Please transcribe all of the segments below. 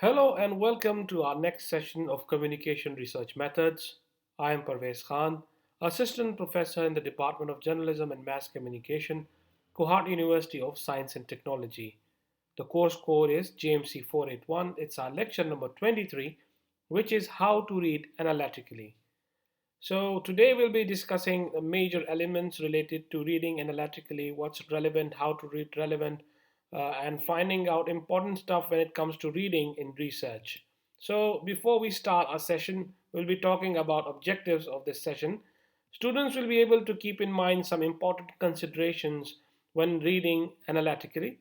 Hello and welcome to our next session of Communication Research Methods. I am Parvez Khan, Assistant Professor in the Department of Journalism and Mass Communication, Cohort University of Science and Technology. The course code is JMC 481. It's our lecture number 23, which is How to Read Analytically. So today we'll be discussing the major elements related to reading analytically, what's relevant, how to read relevant, and finding out important stuff when it comes to reading in research. So before we start our session, we'll be talking about objectives of this session. Students will be able to keep in mind some important considerations when reading analytically.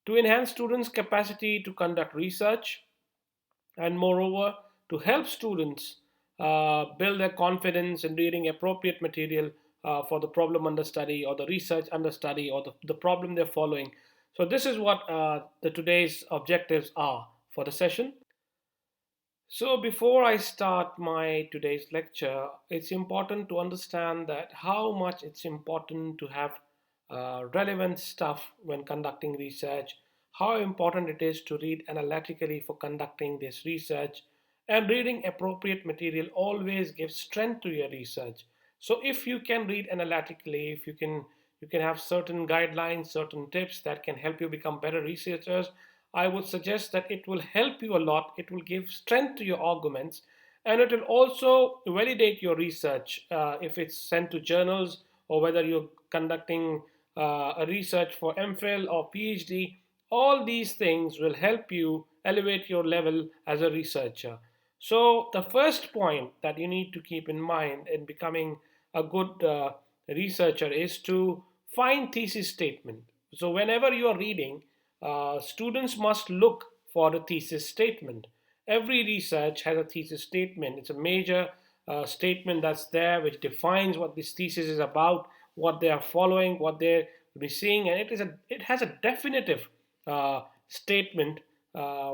To enhance students' capacity to conduct research, and moreover to help students build their confidence in reading appropriate material for the problem under study or the research under study or the problem they're following. So this is what the today's objectives are for the session. So before I start my today's lecture, it's important to understand that how much it's important to have relevant stuff when conducting research, how important it is to read analytically for conducting this research, and reading appropriate material always gives strength to your research. So if you can read analytically, if you can have certain guidelines, certain tips that can help you become better researchers, I would suggest that it will help you a lot. It will give strength to your arguments, and it will also validate your research if it's sent to journals or whether you're conducting a research for MPhil or PhD. All these things will help you elevate your level as a researcher. So, the first point that you need to keep in mind in becoming a good researcher is to find thesis statement. So, whenever you are reading, students must look for a thesis statement. Every research has a thesis statement. It's a major statement that's there which defines what this thesis is about, what they are following, what they're seeing, and it has a definitive statement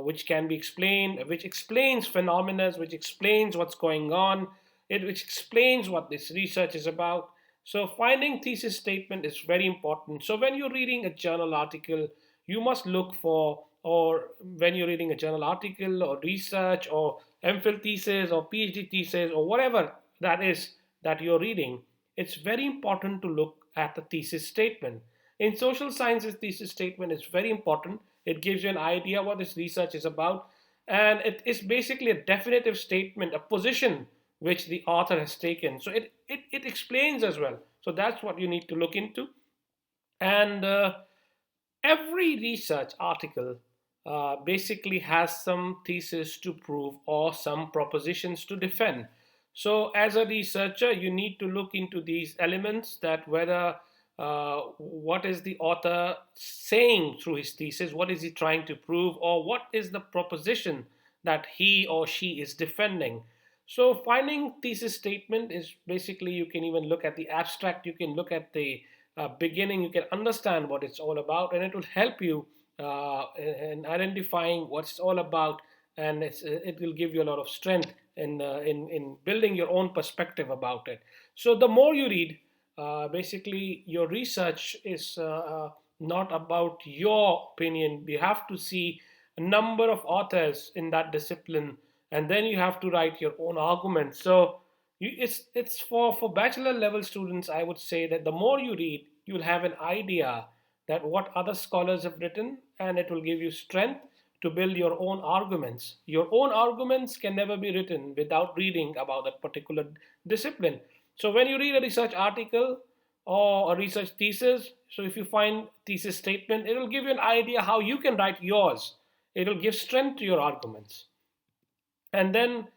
which can be explained, which explains phenomena, which explains what's going on, which explains what this research is about. So finding thesis statement is very important. So when you're reading a journal article, you must look for, or when you're reading a journal article or research or MPhil thesis or PhD thesis or whatever that is that you're reading, it's very important to look at the thesis statement. In social sciences, thesis statement is very important. It gives you an idea what this research is about, and it is basically a definitive statement, a position which the author has taken. So it explains as well. So that's what you need to look into. And every research article basically has some thesis to prove or some propositions to defend. So, as a researcher, you need to look into these elements, that whether what is the author saying through his thesis, what is he trying to prove, or what is the proposition that he or she is defending. So, finding thesis statement is basically, you can even look at the abstract, you can look at the beginning, you can understand what it's all about, and it will help you in identifying what it's all about, and it will give you a lot of strength in building your own perspective about it. So the more you read, basically your research is not about your opinion. You have to see a number of authors in that discipline, and then you have to write your own arguments. So it's for bachelor level students. I would say that the more you read, you'll have an idea that what other scholars have written, and it will give you strength to build your own arguments. Your own arguments can never be written without reading about that particular discipline. So when you read a research article or a research thesis, so if you find thesis statement, it will give you an idea how you can write yours. It will give strength to your arguments. And then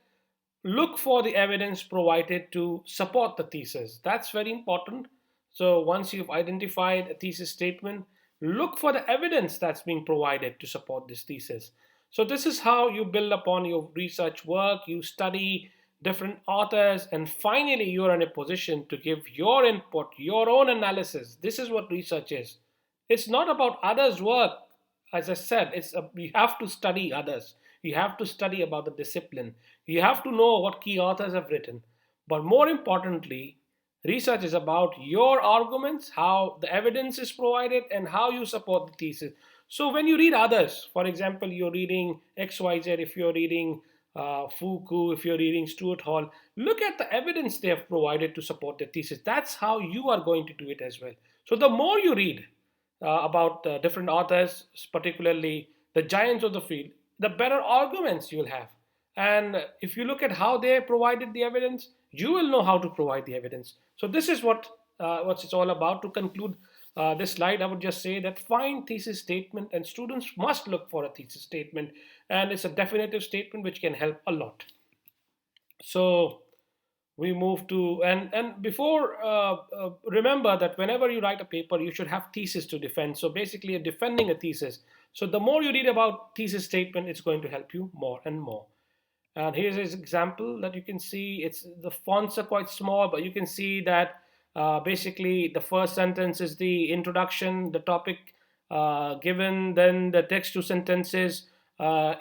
look for the evidence provided to support the thesis. That's very important. So once you've identified a thesis statement, look for the evidence that's being provided to support this thesis. So this is how you build upon your research work. You study different authors, and finally you're in a position to give your input, your own analysis. This is what research is. It's not about others' work. As I said, you have to study others. You have to study about the discipline. You have to know what key authors have written. But more importantly, research is about your arguments, how the evidence is provided, and how you support the thesis. So when you read others, for example, you're reading XYZ, if you're reading Foucault, if you're reading Stuart Hall, look at the evidence they have provided to support their thesis. That's how you are going to do it as well. So the more you read about different authors, particularly the giants of the field, the better arguments you'll have. And if you look at how they provided the evidence, you will know how to provide the evidence. So this is what it's all about. To conclude this slide, I would just say that find thesis statement, and students must look for a thesis statement, and it's a definitive statement which can help a lot. So we move to and before remember that whenever you write a paper, you should have thesis to defend. So basically, you're defending a thesis. So the more you read about thesis statement, it's going to help you more and more. And here's an example that you can see. It's the fonts are quite small, but you can see that basically the first sentence is the introduction, the topic given, then the text two sentences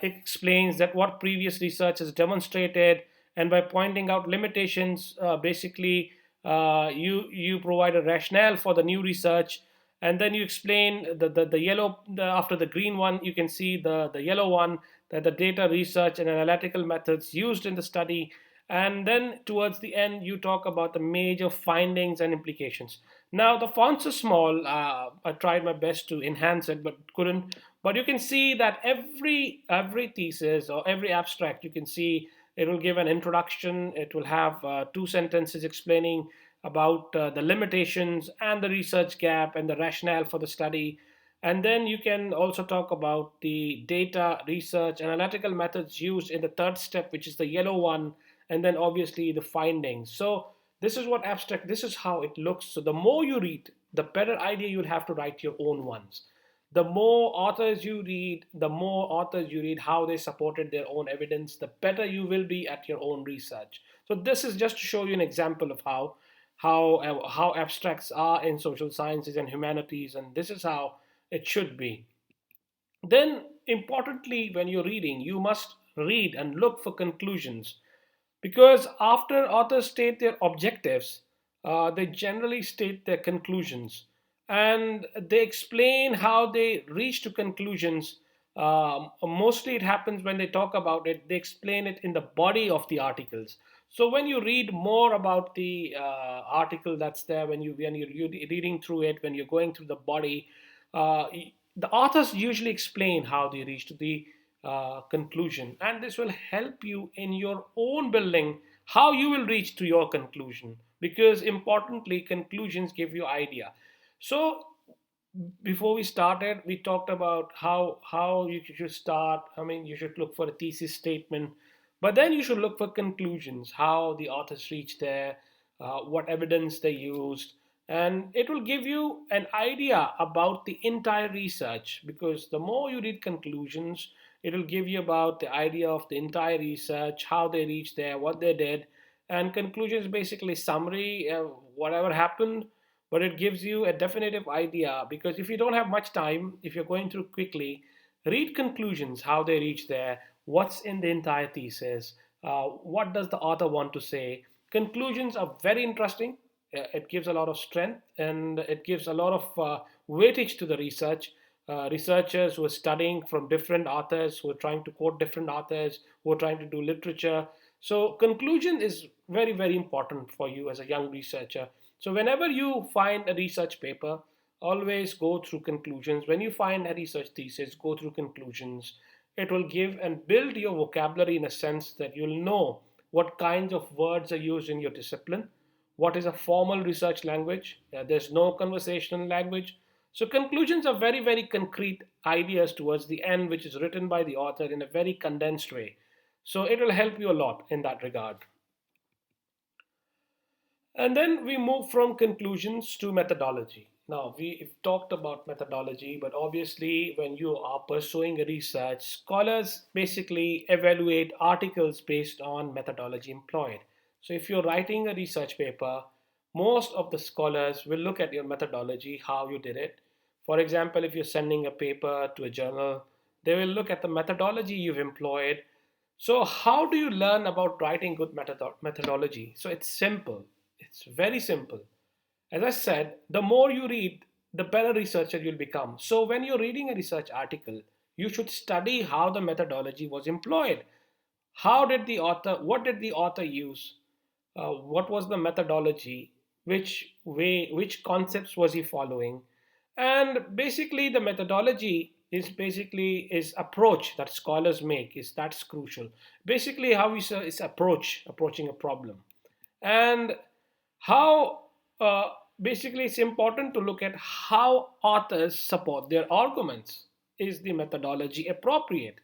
explains that what previous research has demonstrated, and by pointing out limitations, basically you provide a rationale for the new research, and then you explain the yellow after the green one. You can see the yellow one, that the data research and analytical methods used in the study, and then towards the end you talk about the major findings and implications. Now the fonts are small. I tried my best to enhance it but couldn't. But you can see that every thesis or every abstract, you can see it will give an introduction. It will have two sentences explaining about the limitations and the research gap and the rationale for the study. And then you can also talk about the data research analytical methods used in the third step, which is the yellow one, and then obviously the findings. So this is what abstract, this is how it looks. So the more you read, the better idea you'll have to write your own ones. The more authors you read, how they supported their own evidence, the better you will be at your own research. So this is just to show you an example of how abstracts are in social sciences and humanities, and this is how it should be. Then, importantly, when you're reading, you must read and look for conclusions, because after authors state their objectives, they generally state their conclusions, and they explain how they reach to conclusions. Mostly it happens when they talk about it, they explain it in the body of the articles. So when you read more about the article that's there, when you're reading through it, when you're going through the body, uh, the authors usually explain how they reach to the conclusion, and this will help you in your own building how you will reach to your conclusion, because importantly conclusions give you idea. So before we started, we talked about how you should start. I mean, you should look for a thesis statement, but then you should look for conclusions, how the authors reached there, what evidence they used, and it will give you an idea about the entire research. Because the more you read conclusions, it will give you about the idea of the entire research, how they reached there, what they did. And conclusions basically summary whatever happened, but it gives you a definitive idea. Because if you don't have much time, if you're going through quickly, read conclusions, how they reach there, what's in the entire thesis, what does the author want to say. Conclusions are very interesting. It gives a lot of strength, and it gives a lot of weightage to the research. Researchers who are studying from different authors, who are trying to quote different authors, who are trying to do literature. So conclusion is very, very important for you as a young researcher. So whenever you find a research paper, always go through conclusions. When you find a research thesis, go through conclusions. It will give and build your vocabulary in a sense that you'll know what kinds of words are used in your discipline, what is a formal research language. There's no conversational language. So conclusions are very, very concrete ideas towards the end, which is written by the author in a very condensed way. So it will help you a lot in that regard. And then we move from conclusions to methodology. Now, we've talked about methodology, but obviously, when you are pursuing a research, scholars basically evaluate articles based on methodology employed. So, if you're writing a research paper, most of the scholars will look at your methodology, how you did it. For example, if you're sending a paper to a journal, they will look at the methodology you've employed. So, how do you learn about writing good methodology? So, it's simple. It's very simple. As I said, the more you read, the better researcher you'll become. So when you're reading a research article, you should study how the methodology was employed. How did the author, what did the author use? What was the methodology? Which concepts was he following? And basically, the methodology is basically is approach that scholars make is that's crucial. Basically, how is approaching a problem, and how basically it's important to look at how authors support their arguments. Is the methodology appropriate?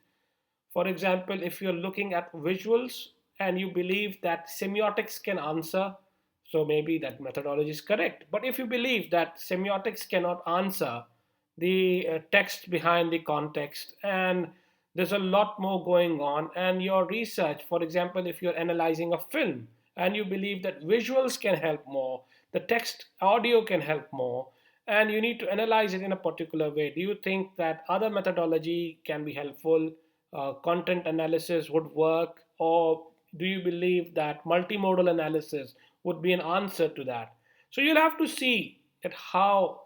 For example, if you're looking at visuals and you believe that semiotics can answer, so maybe that methodology is correct. But if you believe that semiotics cannot answer the text behind the context, and there's a lot more going on, and your research, for example, if you're analyzing a film and you believe that visuals can help more, the text audio can help more, and you need to analyze it in a particular way, do you think that other methodology can be helpful? Content analysis would work, or do you believe that multimodal analysis would be an answer to that? So you'll have to see at how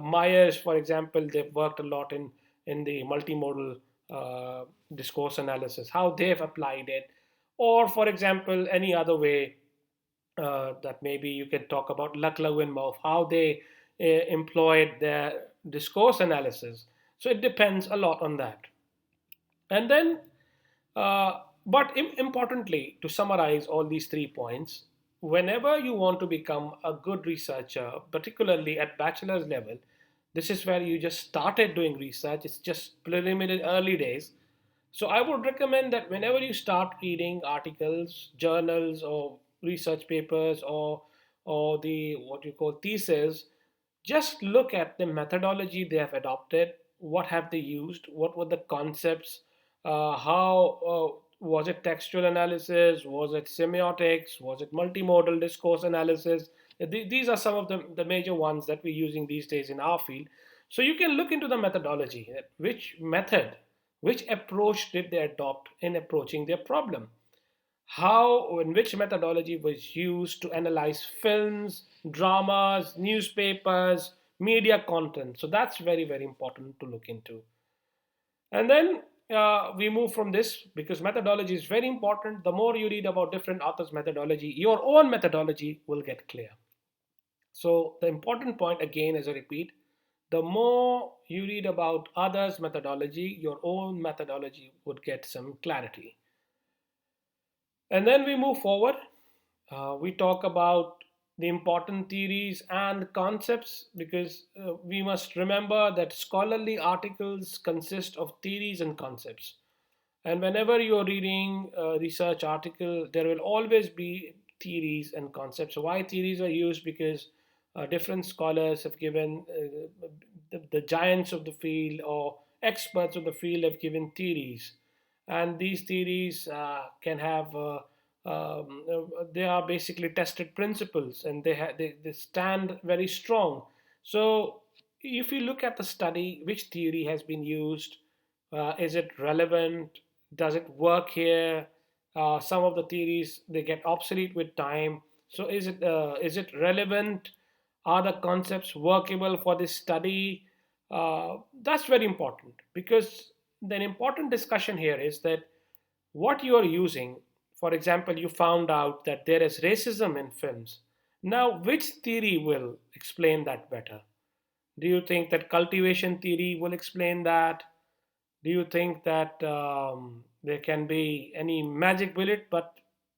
Myers, for example, they've worked a lot in the multimodal discourse analysis, how they've applied it, or for example, any other way that maybe you can talk about Lucklow and Moff, how they employed their discourse analysis. So it depends a lot on that. And then, but importantly, to summarize all these 3 points, whenever you want to become a good researcher, particularly at bachelor's level, this is where you just started doing research, it's just preliminary early days. So I would recommend that whenever you start reading articles, journals, or research papers, or the what you call thesis, just look at the methodology they have adopted. What have they used? What were the concepts? How was it textual analysis? Was it semiotics? Was it multimodal discourse analysis? These are some of the major ones that we're using these days in our field. So you can look into the methodology. Which method, which approach did they adopt in approaching their problem? How and which methodology was used to analyze films, dramas, newspapers, media content. So that's very, very important to look into. And then we move from this because methodology is very important. The more you read about different authors' methodology, your own methodology will get clear. So the important point again, as I repeat, the more you read about others' methodology, your own methodology would get some clarity. And then we move forward. We talk about the important theories and concepts because we must remember that scholarly articles consist of theories and concepts. And whenever you're reading a research article, there will always be theories and concepts. So why theories are used? Because different scholars have given the giants of the field or experts of the field have given theories, and these theories can have they are basically tested principles, and they stand very strong. So if you look at the study, which theory has been used, is it relevant, does it work here? Some of the theories they get obsolete with time. So is it relevant? Are the concepts workable for this study? That's very important because the important discussion here is that what you are using. For example, you found out that there is racism in films. Now, which theory will explain that better? Do you think that cultivation theory will explain that? Do you think that there can be any magic bullet? But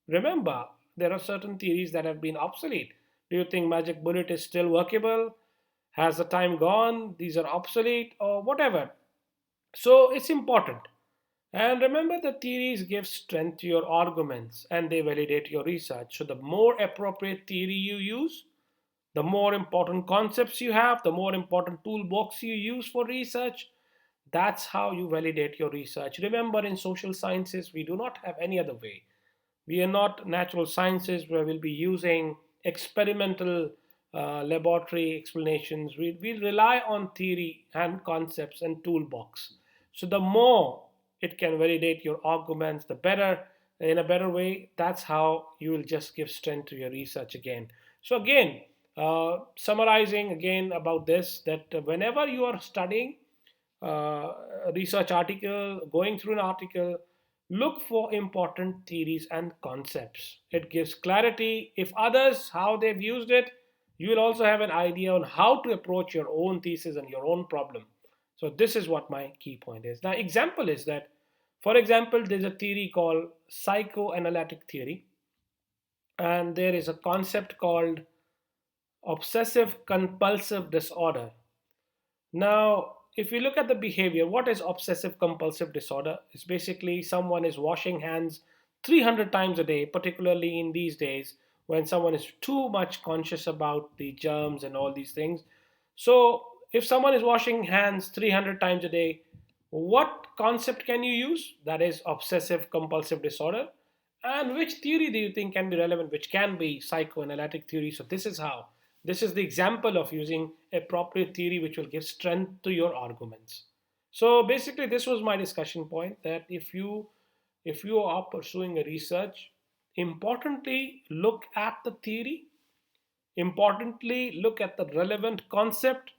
remember, there are certain theories that have been obsolete. Do you think magic bullet is still workable? Has the time gone? These are obsolete or whatever. So it's important. And remember, the theories give strength to your arguments and they validate your research. So the more appropriate theory you use, the more important concepts you have, the more important toolbox you use for research, that's how you validate your research. Remember, in social sciences, we do not have any other way. We are not natural sciences where we'll be using experimental laboratory explanations. We rely on theory and concepts and toolbox. So the more it can validate your arguments, the better, in a better way. That's how you will just give strength to your research again. So again, Summarizing again about this, that whenever you are studying uh, a research article, going through an article, look for important theories and concepts. It gives clarity. If others, how they've used it, you will also have an idea on how to approach your own thesis and your own problem. So this is what my key point is. Now, example is that, for example, there's a theory called psychoanalytic theory, and there is a concept called obsessive compulsive disorder. Now, if you look at the behavior, what is obsessive compulsive disorder? It's basically someone is washing hands 300 times a day, particularly in these days when someone is too much conscious about the germs and all these things. So, if someone is washing hands 300 times a day, what concept can you use? That is obsessive compulsive disorder. And which theory do you think can be relevant, which can be psychoanalytic theory? So, this is how. This is the example of using appropriate theory which will give strength to your arguments. So basically this was my discussion point, that if you are pursuing a research, importantly look at the theory, importantly look at the relevant concept,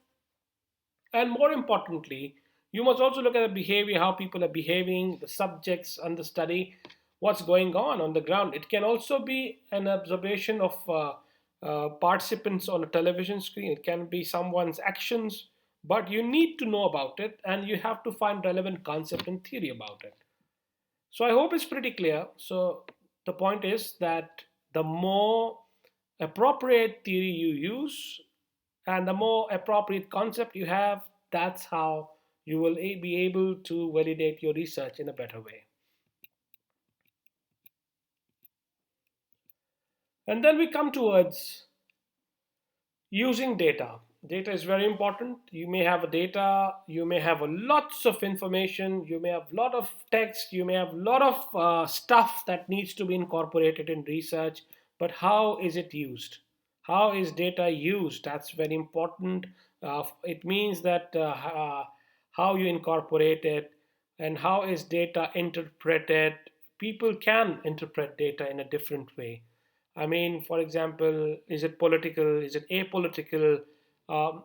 and more importantly, you must also look at the behavior, how people are behaving, the subjects and the study, what's going on the ground. It can also be an observation of participants on a television screen. It can be someone's actions, but you need to know about it and you have to find relevant concept and theory about it. So I hope it's pretty clear. So the point is that the more appropriate theory you use and the more appropriate concept you have, that's how you will be able to validate your research in a better way. And then we come towards using data. Data is very important. You may have a data, you may have a lots of information, you may have a lot of text, you may have a lot of stuff that needs to be incorporated in research, but how is it used? How is data used? That's very important. It means that how you incorporate it and how is data interpreted. People can interpret data in a different way. I mean, for example, is it political? Is it apolitical?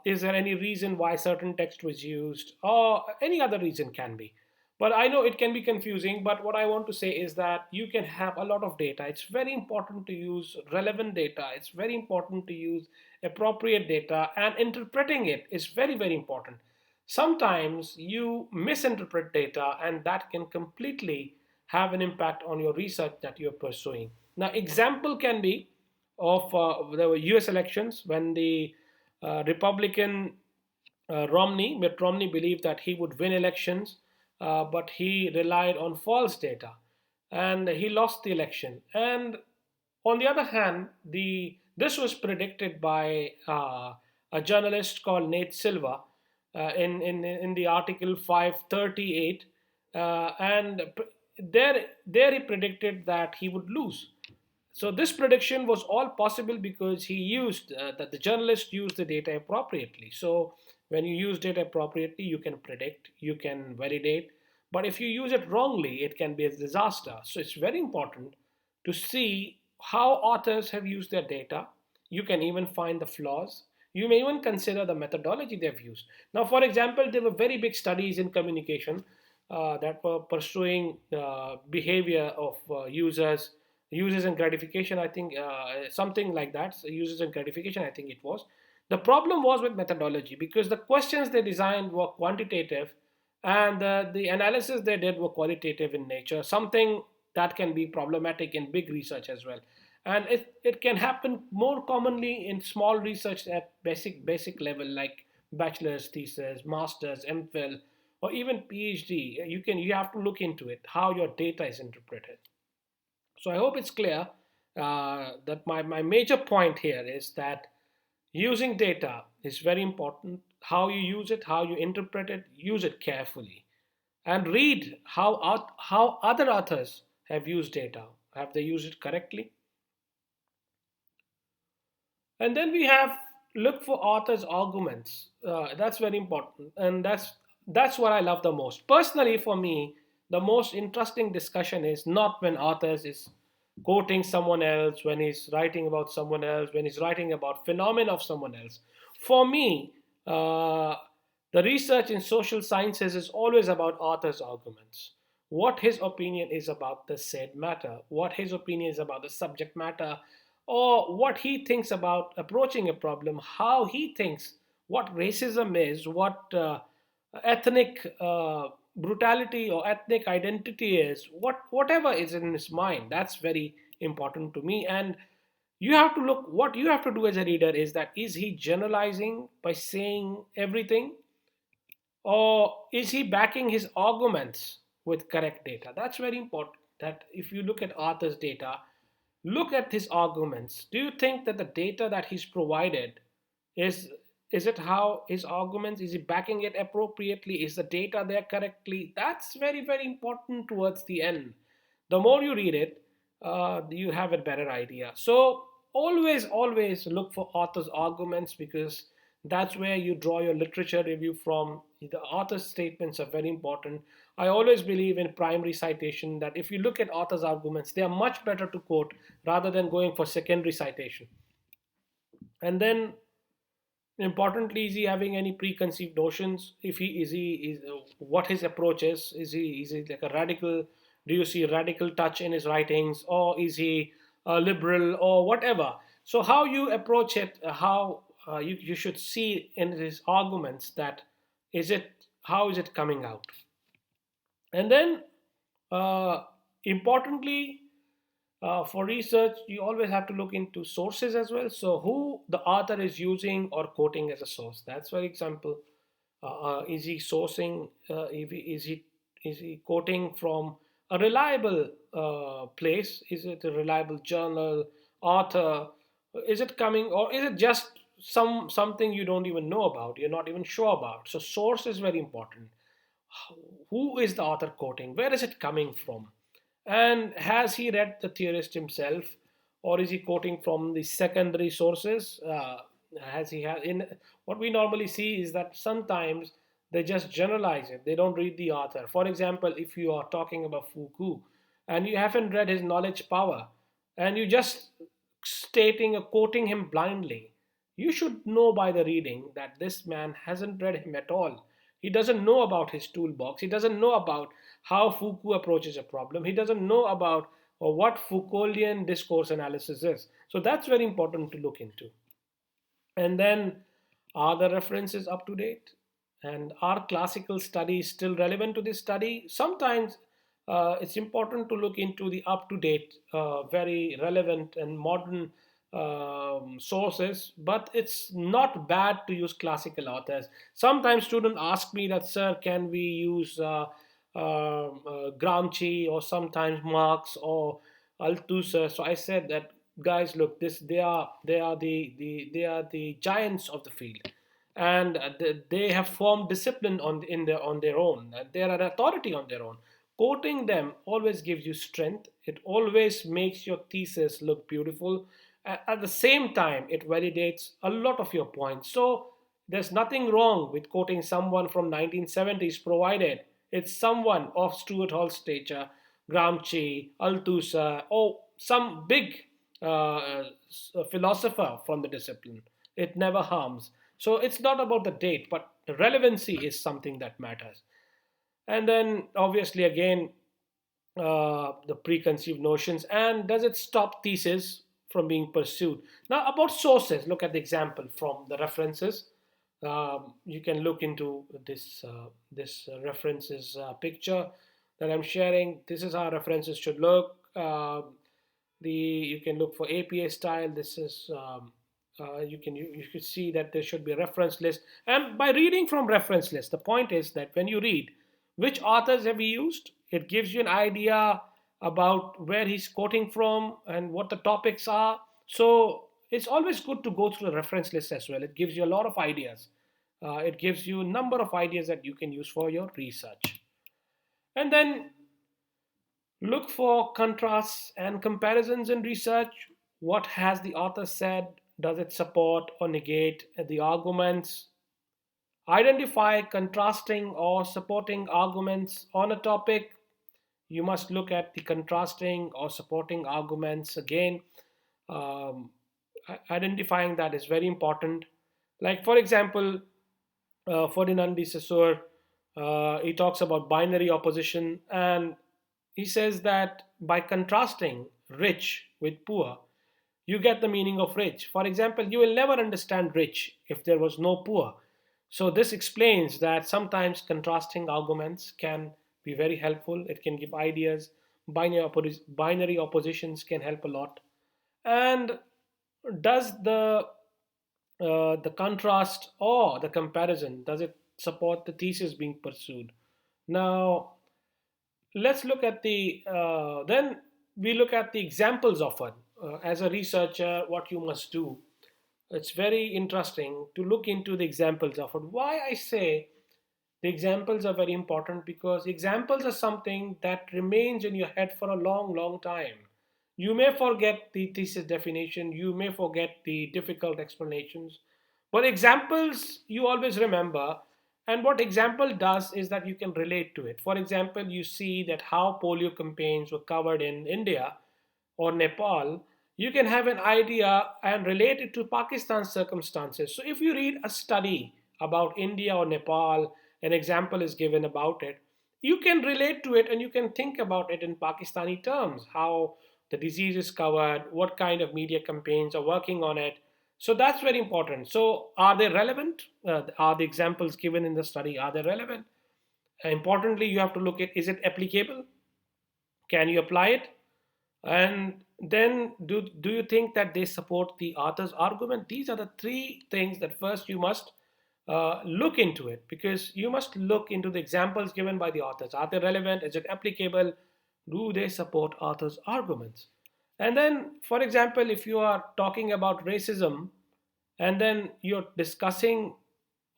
Is there any reason why certain text was used? Or any other reason can be. But I know it can be confusing. But what I want to say is that you can have a lot of data. It's very important to use relevant data. It's very important to use appropriate data. And interpreting it is very, very important. Sometimes you misinterpret data, and that can completely have an impact on your research that you're pursuing. Now, example can be of the U.S. elections when the Republican Mitt Romney believed that he would win elections, but he relied on false data, and he lost the election. And on the other hand, the this was predicted by a journalist called Nate Silva in the article 538, and there he predicted that he would lose. So this prediction was all possible because he used that the journalist used the data appropriately. So when you use data appropriately, you can predict, you can validate. But if you use it wrongly, it can be a disaster. So it's very important to see how authors have used their data. You can even find the flaws. You may even consider the methodology they've used. Now, for example, there were very big studies in communication that were pursuing behavior of users and gratification. I think something like that. So users and gratification, I think it was. The problem was with methodology because the questions they designed were quantitative and the analysis they did were qualitative in nature, something that can be problematic in big research as well. And it can happen more commonly in small research at basic level like bachelor's thesis, master's, MPhil, or even PhD. You have to look into it, how your data is interpreted. So I hope it's clear that my major point here is that using data is very important. How you use it, how you interpret it, use it carefully. And read how other authors have used data. Have they used it correctly? And then we have look for authors' arguments. That's very important, and that's what I love the most. Personally, for me, the most interesting discussion is not when authors is quoting someone else, when he's writing about someone else, when he's writing about phenomena of someone else. For me, uh, the research in social sciences is always about author's arguments. What his opinion is about the said matter, what his opinion is about the subject matter, or what he thinks about approaching a problem, how he thinks, what racism is, what ethnic brutality or ethnic identity is, whatever is in his mind. That's very important to me. And you have to look, what you have to do as a reader is that, is he generalizing by saying everything, or is he backing his arguments with correct data? That's very important. That if you look at Arthur's data, look at his arguments. Do you think that the data that he's provided is is it how his arguments, is he backing it appropriately? Is the data there correctly? That's very, very important towards the end. The more you read it, you have a better idea. So always look for author's arguments, because that's where you draw your literature review from. The author's statements are very important. I always believe in primary citation, that if you look at author's arguments, they are much better to quote rather than going for secondary citation. And then, importantly, is he having any preconceived notions? If he is what his approach is he like a radical? Do you see radical touch in his writings, or is he liberal or whatever? So how you approach it, how you should see in his arguments, that is it, how is it coming out? And then, uh, importantly, for research, you always have to look into sources as well. So, who the author is using or quoting as a source. That's, for example, is he sourcing? Is he quoting from a reliable place? Is it a reliable journal, author? Is it coming, or is it just something you don't even know about? You're not even sure about. So, source is very important. Who is the author quoting? Where is it coming from? And has he read the theorist himself, or is he quoting from the secondary sources? Has he had in what we normally see is that sometimes they just generalize it. They don't read the author. For example, if you are talking about Foucault and you haven't read his Knowledge Power, and you just stating or quoting him blindly, you should know by the reading that this man hasn't read him at all. He doesn't know about his toolbox. He doesn't know about how Foucault approaches a problem. He doesn't know about what Foucauldian discourse analysis is. So that's very important to look into. And then, are the references up to date? And are classical studies still relevant to this study? Sometimes it's important to look into the up to date, very relevant and modern sources, but it's not bad to use classical authors. Sometimes students ask me that, sir, can we use Gramsci or sometimes Marx or Althusser? So I said that, guys, look, this they are the giants of the field, and they have formed discipline on their own. They are an authority on their own. Quoting them always gives you strength. It always makes your thesis look beautiful. At the same time, it validates a lot of your points. So there's nothing wrong with quoting someone from 1970s, provided it's someone of Stuart Hall stature, Gramsci, Althusser, or some big philosopher from the discipline. It never harms. So it's not about the date, but the relevancy is something that matters. And then, obviously, again, the preconceived notions, and does it stop thesis from being pursued? Now, about sources, look at the example from the references. You can look into this references picture that I'm sharing. This is how references should look. You can look for APA style. This is you could see that there should be a reference list, and by reading from reference list, the point is that when you read which authors have he used, it gives you an idea about where he's quoting from and what the topics are. So it's always good to go through the reference list as well. It gives you a lot of ideas. It gives you a number of ideas that you can use for your research. And then look for contrasts and comparisons in research. What has the author said? Does it support or negate the arguments? Identify contrasting or supporting arguments on a topic. You must look at the contrasting or supporting arguments again. Um, Identifying that is very important. Like, for example, Ferdinand de Saussure, he talks about binary opposition, and he says that by contrasting rich with poor, you get the meaning of rich. For example, you will never understand rich if there was no poor. So, this explains that sometimes contrasting arguments can be very helpful. It can give ideas. Binary oppositions can help a lot. And does the contrast or the comparison, does it support the thesis being pursued? Now, let's look at then we look at the examples offered. As a researcher, what you must do, it's very interesting to look into the examples offered. Why I say the examples are very important, because examples are something that remains in your head for a long, long time. You may forget the thesis definition, you may forget the difficult explanations, but examples you always remember. And what example does is that you can relate to it. For example, you see that how polio campaigns were covered in India or Nepal, you can have an idea and relate it to Pakistan's circumstances. So if you read a study about India or Nepal, an example is given about it, you can relate to it and you can think about it in Pakistani terms, how the disease is covered, what kind of media campaigns are working on it. So that's very important. So are they relevant? Are the examples given in the study, are they relevant? Importantly, you have to look at, is it applicable? Can you apply it? And then do you think that they support the author's argument? These are the three things that first you must look into it, because you must look into the examples given by the authors. Are they relevant? Is it applicable? Do they support author's arguments? And then, for example, if you are talking about racism and then you're discussing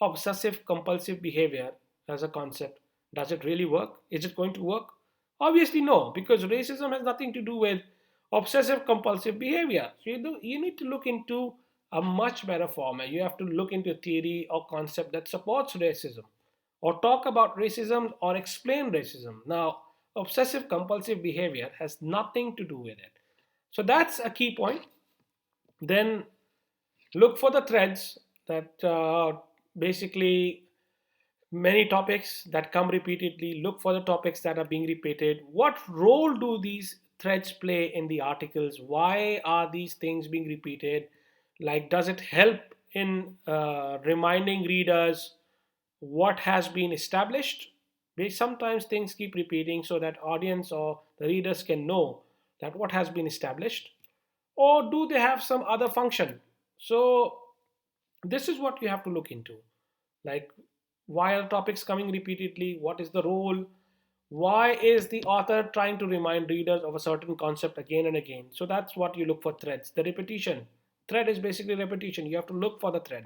obsessive compulsive behavior as a concept, does it really work? Is it going to work? Obviously no, because racism has nothing to do with obsessive compulsive behavior. So you need to look into a much better format. You have to look into a theory or concept that supports racism, or talk about racism or explain racism. Now, obsessive compulsive behavior has nothing to do with it. So that's a key point. Then look for the threads that basically many topics that come repeatedly. Look for the topics that are being repeated. What role do these threads play in the articles? Why are these things being repeated? Like, does it help in reminding readers what has been established? Sometimes things keep repeating so that audience or the readers can know that what has been established, or do they have some other function? So this is what you have to look into. Like, why are topics coming repeatedly? What is the role? Why is the author trying to remind readers of a certain concept again and again? So that's what you look for. Threads, the repetition. Thread is basically repetition. You have to look for the thread.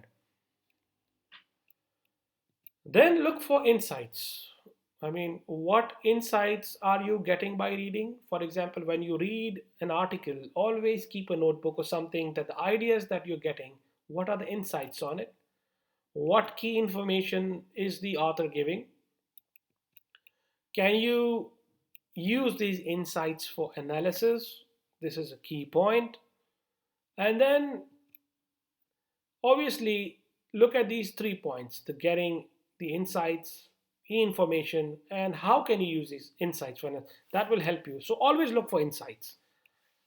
Then look for insights. I mean, what insights are you getting by reading? For example, when you read an article, always keep a notebook or something, that the ideas that you're getting, what are the insights on it? What key information is the author giving? Can you use these insights for analysis? This is a key point. And then obviously look at these 3 points: the getting, the insights, information, and how can you use these insights for that will help you. So always look for insights.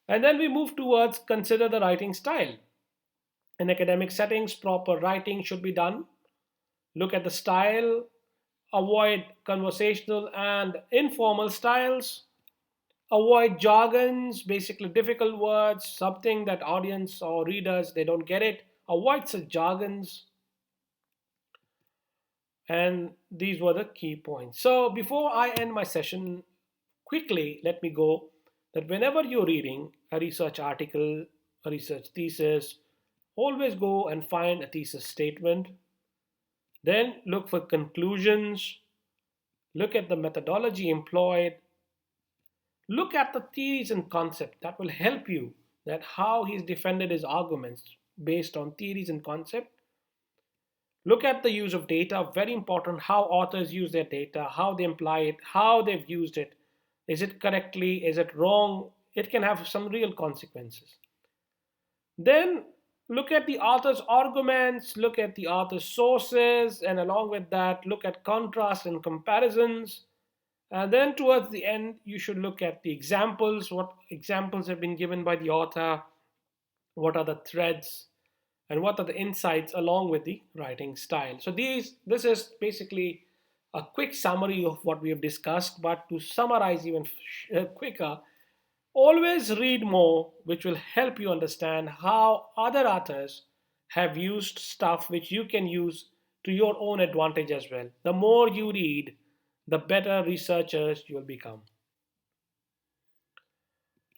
And then we move towards consider the writing style. In academic settings, proper writing should be done. Look at the style, avoid conversational and informal styles, avoid jargons, basically difficult words, something that audience or readers they don't get it. Avoid such jargons. And these were the key points. So before I end my session, quickly let me go that whenever you're reading a research article, a research thesis, always go and find a thesis statement. Then look for conclusions, look at the methodology employed, look at the theories and concept that will help you, that how he's defended his arguments based on theories and concept. Look at the use of data, very important, how authors use their data, how they imply it, how they've used it. Is it correctly? Is it wrong? It can have some real consequences. Then look at the author's arguments, look at the author's sources, and along with that, look at contrast and comparisons. And then towards the end, you should look at the examples, what examples have been given by the author, what are the threads, and what are the insights along with the writing style. So this is basically a quick summary of what we have discussed, but to summarize even quicker, always read more, which will help you understand how other authors have used stuff which you can use to your own advantage as well. The more you read, the better researchers you'll become.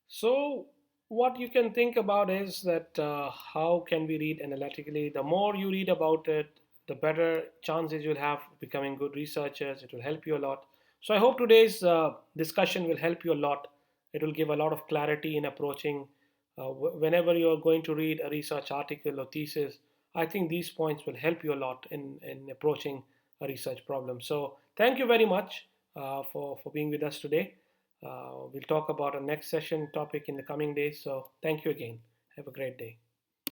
So, what you can think about is that how can we read analytically? The more you read about it, the better chances you'll have of becoming good researchers. It will help you a lot. So, I hope today's discussion will help you a lot. It will give a lot of clarity in approaching whenever you're going to read a research article or thesis. I think these points will help you a lot in approaching a research problem. So, thank you very much for being with us today. We'll talk about our next session topic in the coming days. So thank you again. Have a great day.